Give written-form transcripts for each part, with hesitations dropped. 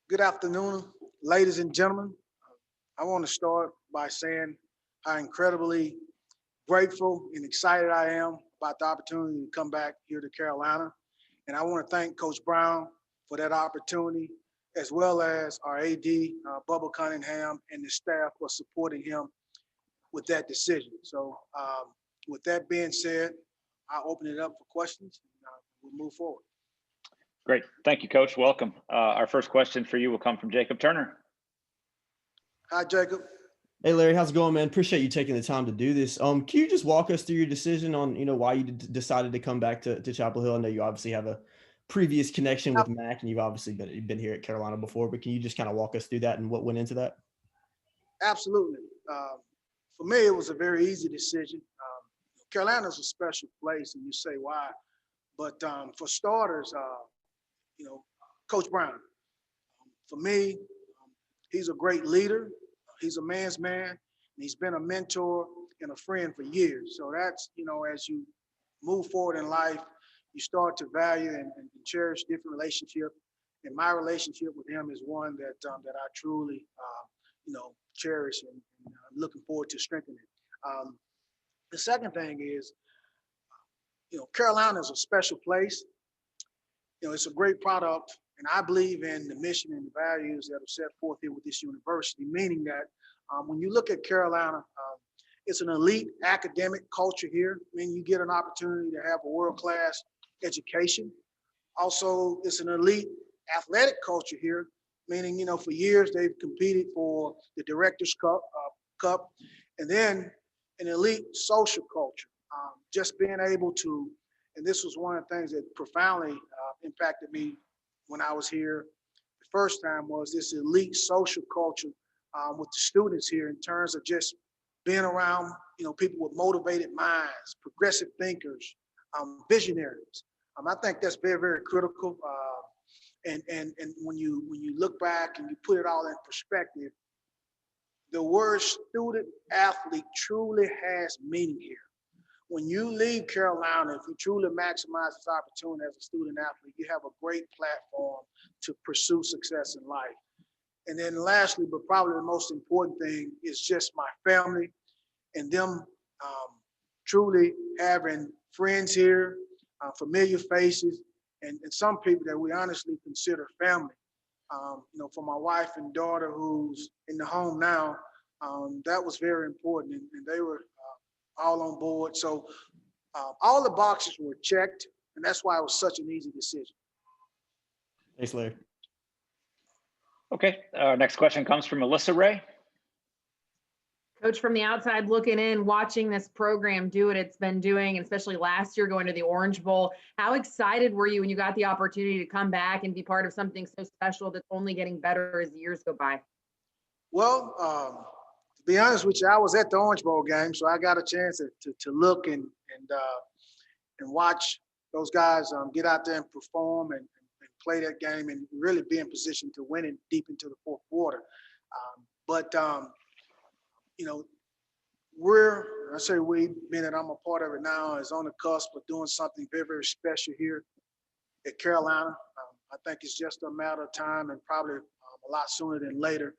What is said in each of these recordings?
Good afternoon, ladies and gentlemen. I want to start by saying how incredibly grateful and excited I am about the opportunity to come back here to Carolina. And I want to thank Coach Brown for that opportunity, as well as our AD, Bubba Cunningham, and the staff for supporting him with that decision. So, with that being said, I'll open it up for questions and we'll move forward. Great. Thank you, Coach. Welcome. Our first question for you will come from Jacob Turner. Hi, Jacob. Hey, Larry, how's it going, man? Appreciate you taking the time to do this. Can you just walk us through your decision on, why you decided to come back to Chapel Hill? I know you obviously have a previous connection with Mack, and you've obviously been here at Carolina before, but can you just kind of walk us through that and what went into that? Absolutely. For me, it was a very easy decision. Carolina's a special place, and you say why. But for starters, Coach Brown. For me, he's a great leader. He's a man's man, and he's been a mentor and a friend for years. So that's, as you move forward in life, you start to value and cherish different relationships. And my relationship with him is one that I truly, cherish and I'm looking forward to strengthening. The second thing is, Carolina is a special place. It's a great product, and I believe in the mission and the values that are set forth here with this university, meaning that when you look at Carolina, it's an elite academic culture here, meaning you get an opportunity to have a world-class education. Also, it's an elite athletic culture here, meaning, for years they've competed for the Directors Cup, and then an elite social culture. Just being able to, and this was one of the things that profoundly impacted me when I was here the first time, was this elite social culture with the students here in terms of just being around, people with motivated minds, progressive thinkers, visionaries. I think that's very, very critical. And when you look back and you put it all in perspective, the word student athlete truly has meaning here. When you leave Carolina, if you truly maximize this opportunity as a student athlete, you have a great platform to pursue success in life. And then lastly, but probably the most important thing, is just my family and them truly having friends here, familiar faces, and some people that we honestly consider family. For my wife and daughter who's in the home now, that was very important, and they were all on board. So all the boxes were checked, and that's why it was such an easy decision. Thanks, Larry. Okay, our next question comes from Melissa Ray. Coach, from the outside looking in, watching this program do what it's been doing, and especially last year going to the Orange Bowl, how excited were you when you got the opportunity to come back and be part of something so special that's only getting better as the years go by? Well, to be honest with you, I was at the Orange Bowl game, so I got a chance to look and watch those guys get out there and perform and play that game and really be in position to win it deep into the fourth quarter. We, being that I'm a part of it now, is on the cusp of doing something very, very special here at Carolina. I think it's just a matter of time, and probably a lot sooner than later,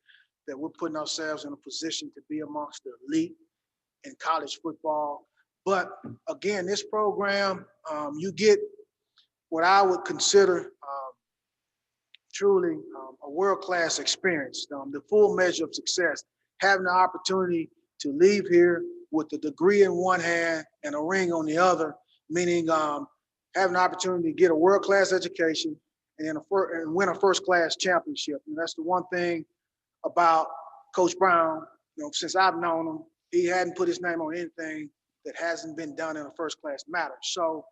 that we're putting ourselves in a position to be amongst the elite in college football. But again, this program, you get what I would consider truly a world-class experience, the full measure of success, having the opportunity to leave here with a degree in one hand and a ring on the other, meaning having the opportunity to get a world-class education and win a first-class championship. And that's the one thing about Coach Brown, since I've known him, he hadn't put his name on anything that hasn't been done in a first-class manner. So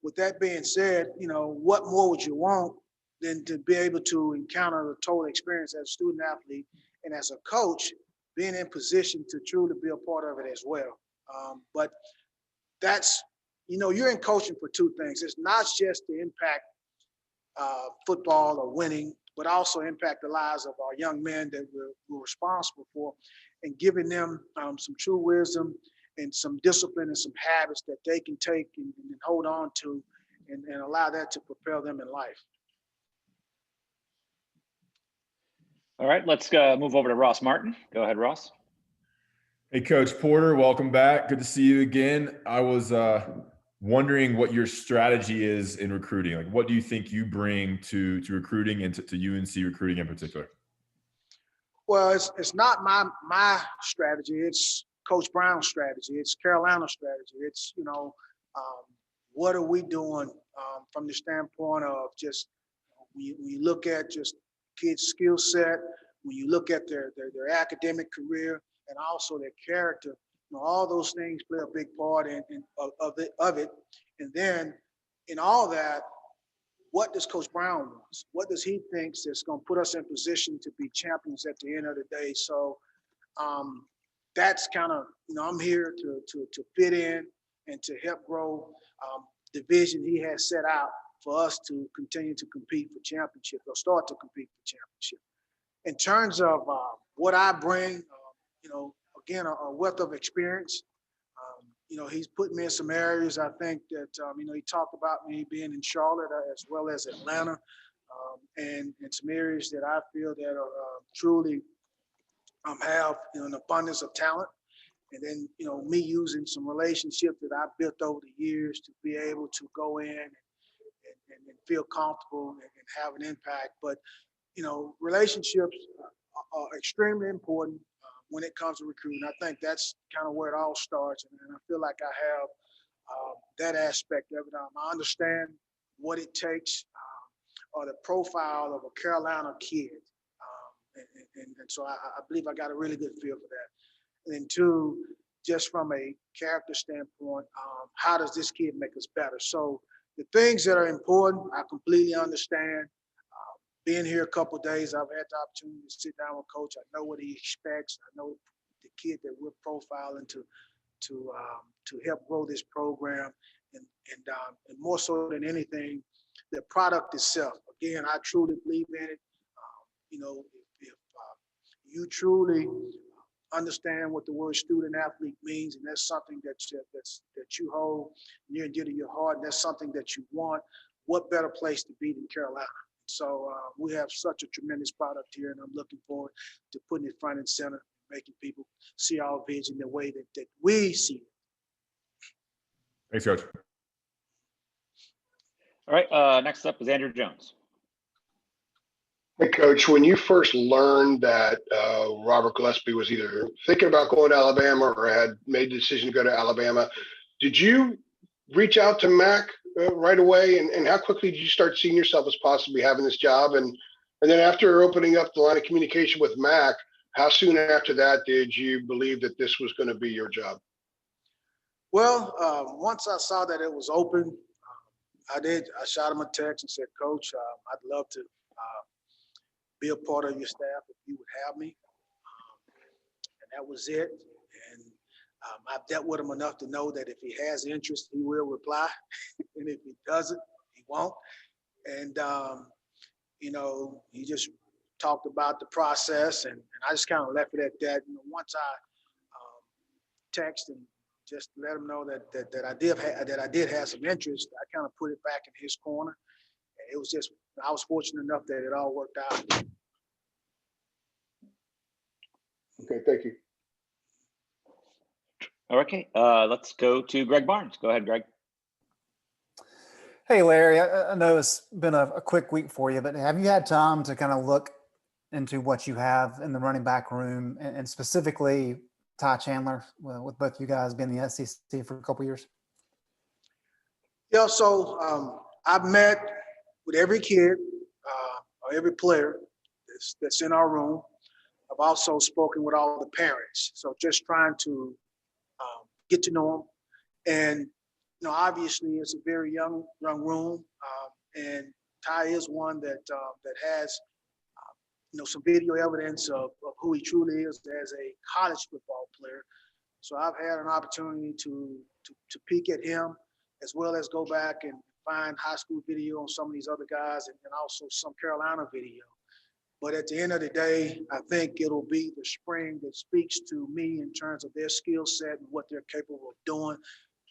with that being said, what more would you want than to be able to encounter the total experience as a student athlete and as a coach, being in position to truly be a part of it as well. But that's, you're in coaching for two things. It's not just to impact football or winning, but also impact the lives of our young men that we're responsible for, and giving them some true wisdom and some discipline and some habits that they can take and hold on to and allow that to propel them in life. All right, let's move over to Ross Martin. Go ahead, Ross. Hey, Coach Porter, welcome back. Good to see you again. I was wondering what your strategy is in recruiting. Like, what do you think you bring to recruiting and to UNC recruiting in particular? Well, it's not my strategy. It's Coach Brown's strategy. It's Carolina's strategy. It's, what are we doing from the standpoint of just when you look at just kids' skill set, when you look at their academic career and also their character, all those things play a big part of it. And then in all that, what does Coach Brown want? What does he think that's going to put us in position to be champions at the end of the day? So that's kind of, I'm here to fit in and to help grow the vision he has set out for us to continue to compete for championship or start to compete for championship. In terms of what I bring, again, a wealth of experience. He's put me in some areas. I think that, he talked about me being in Charlotte as well as Atlanta, and some areas that I feel that are truly have an abundance of talent. And then, me using some relationships that I've built over the years to be able to go in and feel comfortable and have an impact. But, relationships are extremely important when it comes to recruiting. I think that's kind of where it all starts. And I feel like I have that aspect of it. I understand what it takes or the profile of a Carolina kid. And so I believe I got a really good feel for that. And then two, just from a character standpoint, how does this kid make us better? So the things that are important, I completely understand. Being here a couple of days, I've had the opportunity to sit down with Coach. I know what he expects. I know the kid that we're profiling to help grow this program, and more so than anything, the product itself. Again, I truly believe in it. If you truly understand what the word student athlete means, and that's something that you hold near and dear to your heart, and that's something that you want, what better place to be than Carolina? So we have such a tremendous product here, and I'm looking forward to putting it front and center, making people see our vision the way that we see it. Thanks, Coach. All right, next up is Andrew Jones. Hey, Coach, when you first learned that Robert Gillespie was either thinking about going to Alabama or had made the decision to go to Alabama, did you reach out to Mack right away? And how quickly did you start seeing yourself as possibly having this job? And then after opening up the line of communication with Mack, how soon after that did you believe that this was going to be your job? Well, once I saw that it was open, I shot him a text and said, Coach, I'd love to be a part of your staff if you would have me. And that was it. And I've dealt with him enough to know that if he has interest, he will reply. And if he doesn't, he won't. And, he just talked about the process, and I just kind of left it at that. Once I text and just let him know that I did have some interest, I kind of put it back in his corner. It was just, I was fortunate enough that it all worked out. Okay, thank you. Okay, let's go to Greg Barnes. Go ahead, Greg. Hey, Larry, I know it's been a quick week for you, but have you had time to kind of look into what you have in the running back room, and specifically Ty Chandler, with both you guys being in the SEC for a couple of years? Yeah, so I've met with every kid or every player that's in our room. I've also spoken with all the parents. So just trying to get to know them. And, obviously it's a very young room. And Ty is one that has, some video evidence of who he truly is as a college football player. So I've had an opportunity to peek at him, as well as go back and find high school video on some of these other guys, and also some Carolina video. But at the end of the day, I think it'll be the spring that speaks to me in terms of their skill set and what they're capable of doing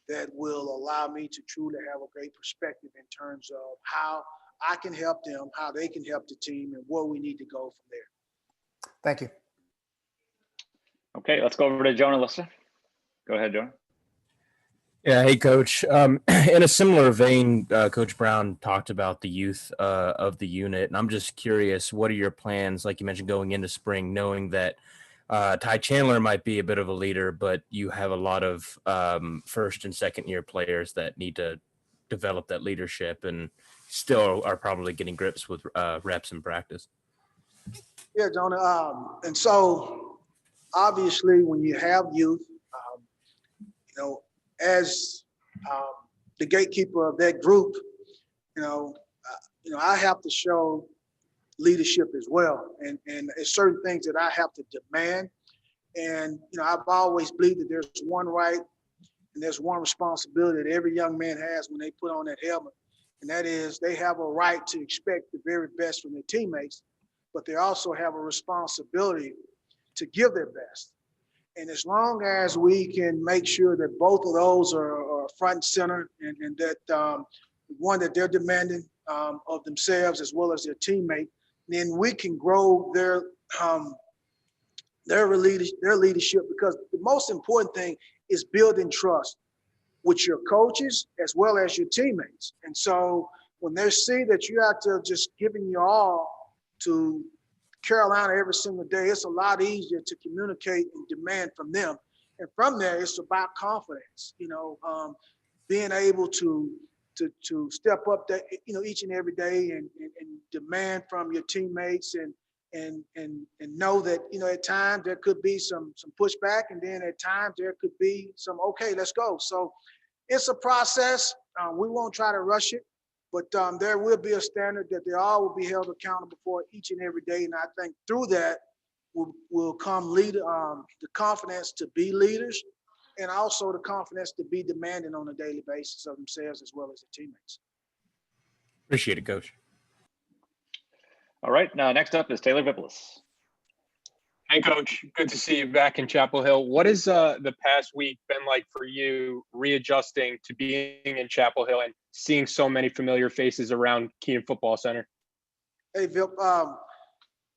that will allow me to truly have a great perspective in terms of how I can help them, how they can help the team, and where we need to go from there. Thank you. Okay, let's go over to Jonah Lister. Go ahead, Jonah. Yeah, hey, Coach. In a similar vein, Coach Brown talked about the youth of the unit, and I'm just curious, what are your plans, like you mentioned, going into spring, knowing that THI Chandler might be a bit of a leader, but you have a lot of first and second year players that need to develop that leadership and still are probably getting grips with reps in practice. Yeah, Jonah. And so obviously when you have youth, as the gatekeeper of that group, I have to show leadership as well. And it's certain things that I have to demand. And, I've always believed that there's one right and there's one responsibility that every young man has when they put on that helmet. And that is they have a right to expect the very best from their teammates, but they also have a responsibility to give their best. And as long as we can make sure that both of those are front and center and that one that they're demanding of themselves as well as their teammate, then we can grow their leadership, because the most important thing is building trust with your coaches as well as your teammates. And so when they see that you're out there just giving your all to Carolina every single day, it's a lot easier to communicate and demand from them. And from there, it's about confidence, being able to step up that, each and every day and demand from your teammates and know that, at times there could be some pushback, and then at times there could be some, okay, let's go. So it's a process. We won't try to rush it, but there will be a standard that they all will be held accountable for each and every day. And I think through that will come the confidence to be leaders, and also the confidence to be demanding on a daily basis of themselves as well as their teammates. Appreciate it, Coach. All right, now next up is Taylor Vippolis. Hey, Coach. Good to see you back in Chapel Hill. What has the past week been like for you, readjusting to being in Chapel Hill and seeing so many familiar faces around Keene Football Center? Hey, Vip.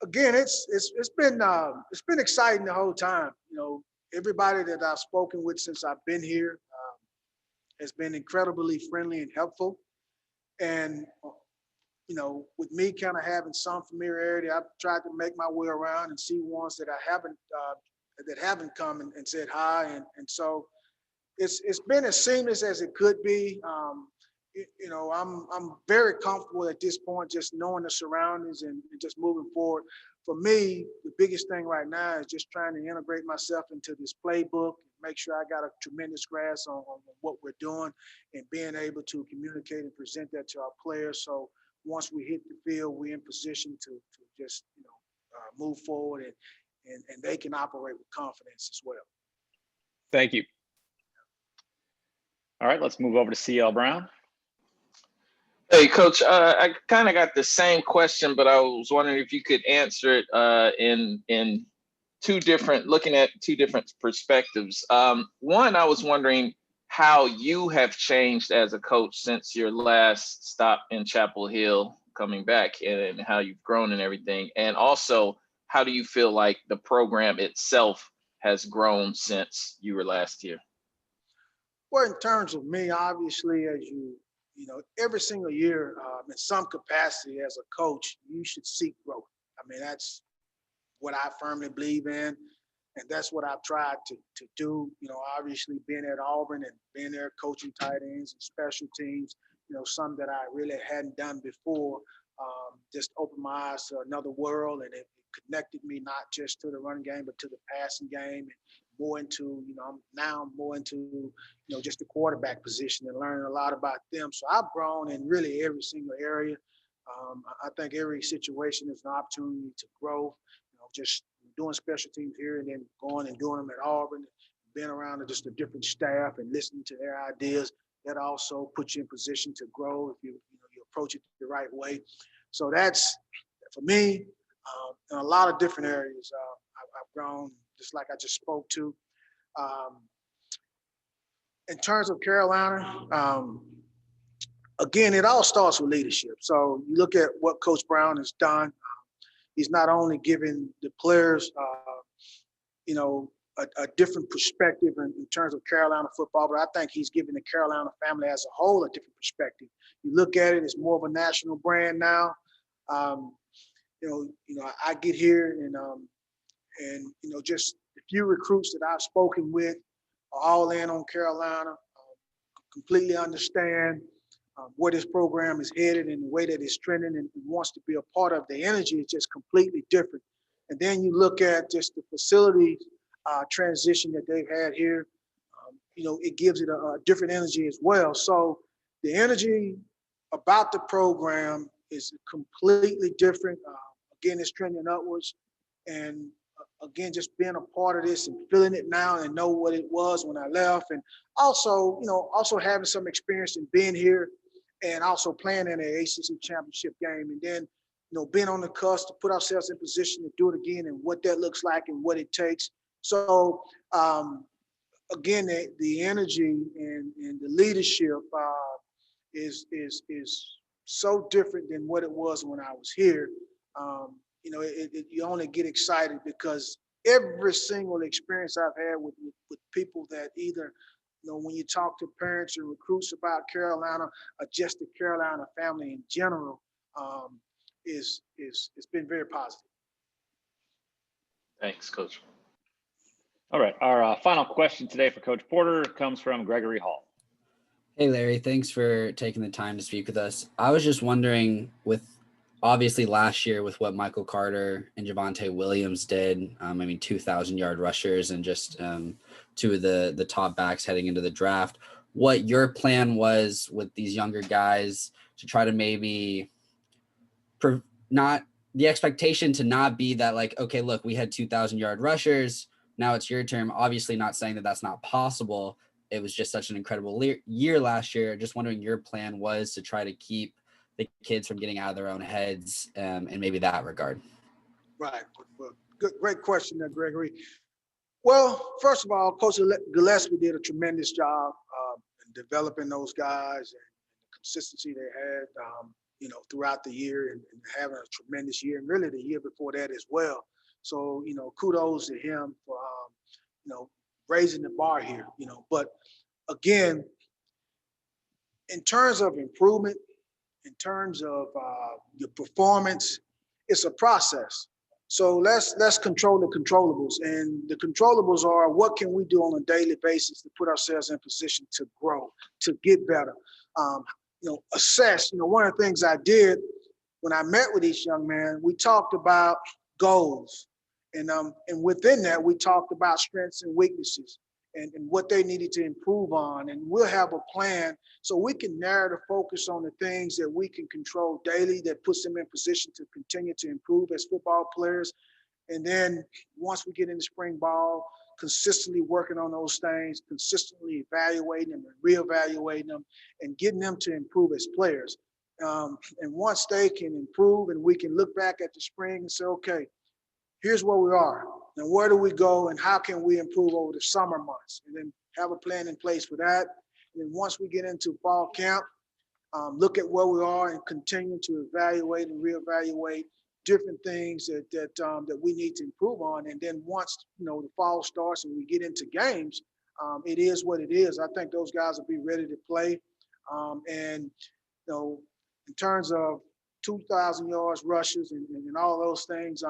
Again, it's been exciting the whole time. Everybody that I've spoken with since I've been here has been incredibly friendly and helpful. And with me kind of having some familiarity, I've tried to make my way around and see ones that I haven't come and said hi. And so it's been as seamless as it could be. I'm very comfortable at this point, just knowing the surroundings and just moving forward. For me, the biggest thing right now is just trying to integrate myself into this playbook, make sure I got a tremendous grasp on what we're doing, and being able to communicate and present that to our players. So once we hit the field, we're in position to just move forward and they can operate with confidence as well. Thank you. All right, let's move over to CL Brown. Hey, Coach, I kind of got the same question, but I was wondering if you could answer it in looking at two different perspectives. One, I was wondering how you have changed as a coach since your last stop in Chapel Hill coming back, and how you've grown and everything. And also, how do you feel like the program itself has grown since you were last here? Well, in terms of me, obviously, as every single year, in some capacity as a coach, you should seek growth. I mean, that's what I firmly believe in, and that's what I've tried to do. Obviously being at Auburn and being there coaching tight ends and special teams, some that I really hadn't done before, just opened my eyes to another world, and it connected me not just to the running game, but to the passing game, and more into, I'm more into, just the quarterback position and learning a lot about them. So I've grown in really every single area. I think every situation is an opportunity to grow, just doing special teams here and then going and doing them at Auburn, being around just a different staff and listening to their ideas. That also puts you in position to grow if you approach it the right way. So that's, for me, in a lot of different areas, I've grown, just like I just spoke to. In terms of Carolina, again, it all starts with leadership. So you look at what Coach Brown has done. he's not only giving the players, a different perspective in terms of Carolina football, but I think he's giving the Carolina family as a whole a different perspective. You look at it, it's more of a national brand now. I get here and just a few recruits that I've spoken with are all in on Carolina, completely understand where this program is headed and the way that it's trending and wants to be a part of. The energy is just completely different. And then you look at just the facility transition that they've had here, it gives it a different energy as well. So the energy about the program is completely different. Again, it's trending upwards. And again, just being a part of this and feeling it now and know what it was when I left. And also, having some experience in being here and also playing in an ACC championship game. And then, being on the cusp to put ourselves in position to do it again and what that looks like and what it takes. So, again, the energy and the leadership is so different than what it was when I was here. You only get excited because every single experience I've had with people that either, when you talk to parents and recruits about Carolina or just the Carolina family in general, it's been very positive. Thanks, Coach. All right. Our final question today for Coach Porter comes from Gregory Hall. Hey, Larry, thanks for taking the time to speak with us. I was just wondering, with obviously last year with what Michael Carter and Javonte Williams did, 2,000-yard rushers and just two of the top backs heading into the draft, what your plan was with these younger guys to try to maybe not the expectation to not be that like, okay, look, we had 2,000-yard rushers. Now it's your turn. Obviously not saying that that's not possible. It was just such an incredible year last year. Just wondering your plan was to try to keep the kids from getting out of their own heads in maybe that regard. Right. Well, great question there, Gregory. Well, first of all, Coach Gillespie did a tremendous job in developing those guys and the consistency they had, throughout the year and having a tremendous year, and really the year before that as well. So, kudos to him for, raising the bar here, But again, in terms of improvement, in terms of your performance, it's a process. So let's control the controllables. And the controllables are, what can we do on a daily basis to put ourselves in position to grow, to get better, assess. One of the things I did when I met with each young man, we talked about goals. And within that, we talked about strengths and weaknesses and what they needed to improve on. And we'll have a plan so we can narrow the focus on the things that we can control daily that puts them in position to continue to improve as football players. And then once we get into spring ball, consistently working on those things, consistently evaluating them and reevaluating them and getting them to improve as players. And once they can improve and we can look back at the spring and say, okay, here's where we are and where do we go and how can we improve over the summer months, and then have a plan in place for that. And then once we get into fall camp, look at where we are and continue to evaluate and reevaluate different things that we need to improve on. And then once the fall starts and we get into games, it is what it is. I think those guys will be ready to play. And in terms of 2,000 yards rushes and all those things,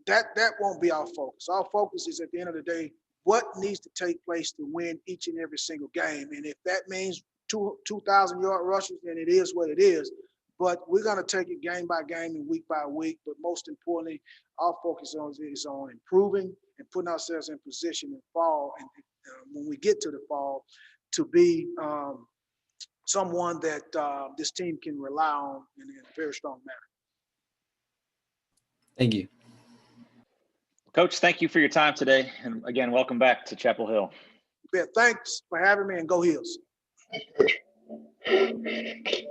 that won't be our focus. Our focus is, at the end of the day, what needs to take place to win each and every single game. And if that means 2,000-yard rushes, then it is what it is. But we're going to take it game by game and week by week. But most importantly, our focus is on improving and putting ourselves in position in fall. And when we get to the fall, to be someone that this team can rely on in a very strong manner. Thank you. Coach, thank you for your time today. And again, welcome back to Chapel Hill. Yeah, thanks for having me, and go Heels. Thanks, Coach.